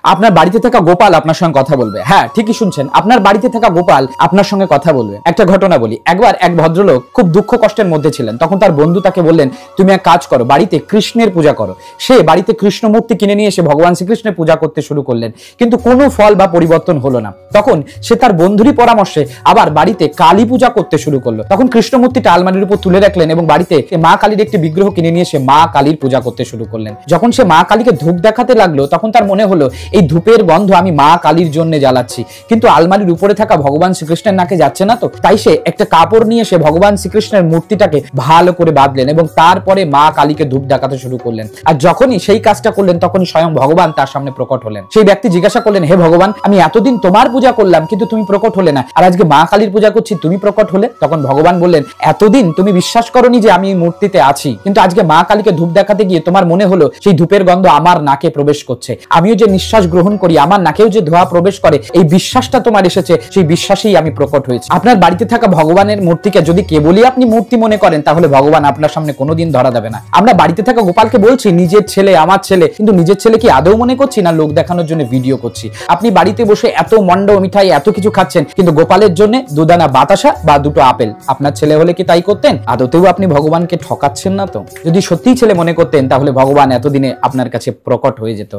আপনার বাড়িতে থাকা গোপাল আপনার সঙ্গে কথা বলবে। হ্যাঁ, ঠিকই শুনছেন, আপনার বাড়িতে থাকা গোপাল আপনার সঙ্গে কথা বলবে। একটা ঘটনা বলি। একবার এক ভদ্রলোক খুব দুঃখ কষ্টের মধ্যে ছিলেন। তখন তার বন্ধু তাকে বললেন, তুমি এক কাজ করো, বাড়িতে কৃষ্ণের পূজা করো। সে বাড়িতে কৃষ্ণ মূর্তি কিনে নিয়ে এসে ভগবান শ্রীকৃষ্ণের পূজা করতে শুরু করলেন, কিন্তু কোনো ফল বা পরিবর্তন হলো না। তখন সে তার বন্ধুরই পরামর্শে আবার বাড়িতে কালী পূজা করতে শুরু করলো। তখন কৃষ্ণ মূর্তিটা আলমারির উপর তুলে রাখলেন এবং বাড়িতে মা কালীর একটি বিগ্রহ কিনে নিয়ে এসে মা কালীর পূজা করতে শুরু করলেন। যখন সে মা কালীকে ধূপ দেখাতে লাগলো, তখন তার মনে হলো এই ধূপের গন্ধ আমি মা কালীর জন্য জ্বালাচ্ছি, কিন্তু আলমারির উপরে থাকা ভগবান শ্রীকৃষ্ণের নাকে যাচ্ছে না। তো তাই সে একটা কাপড় নিয়ে এসে ভগবান শ্রীকৃষ্ণের মূর্তিটাকে ভালো করে বাঁধলেন এবং তারপরে মা কালীকে ধূপ দেখাতে শুরু করলেন। আর যখনই সেই কাজটা করলেন, তখনই স্বয়ং ভগবান তার সামনে প্রকট হলেন। সেই ব্যক্তি জিজ্ঞাসা করলেন, হে ভগবান, আমি এতদিন তোমার পূজা করলাম কিন্তু তুমি প্রকট হলে না, আর আজকে মা কালীর পূজা করছি তুমি প্রকট হলে। তখন ভগবান বললেন, এতদিন তুমি বিশ্বাস করনি যে আমি এই মূর্তিতে আছি, কিন্তু আজকে মা কালীকে ধূপ দেখাতে গিয়ে তোমার মনে হলো সেই ধূপের গন্ধ আমার নাকে প্রবেশ করছে, আমিও যে নিঃশ্বাস গ্রহণ করি আমার নাকেও যে ধোঁয়া প্রবেশ করে, এই বিশ্বাসটা তোমার এসেছে, সেই বিশ্বাসেই আমি প্রকট হয়েছি। আপনার বাড়িতে থাকা ভগবানের মূর্তিকে যদি কেবলই আপনি মূর্তি মনে করেন, তাহলে ভগবান আপনার সামনে কোনোদিন ধরা দেবে না। আমরা বাড়িতে থাকা গোপালকে বলছি নিজের ছেলে, আমার ছেলে, কিন্তু নিজের ছেলে কি আদৌ মনে করছি না লোক দেখানোর জন্য ভিডিও করছি? আপনি বাড়িতে বসে এত মন্ড মিঠাই এত কিছু খাচ্ছেন, কিন্তু গোপালের জন্য দুদানা বাতাসা বা দুটো আপেল। আপনার ছেলে হলে কি তাই করতেন? আদতেও আপনি ভগবানকে ঠকাচ্ছেন না তো? যদি সত্যিই ছেলে মনে করতেন, তাহলে ভগবান এতদিনে আপনার কাছে প্রকট হয়ে যেত।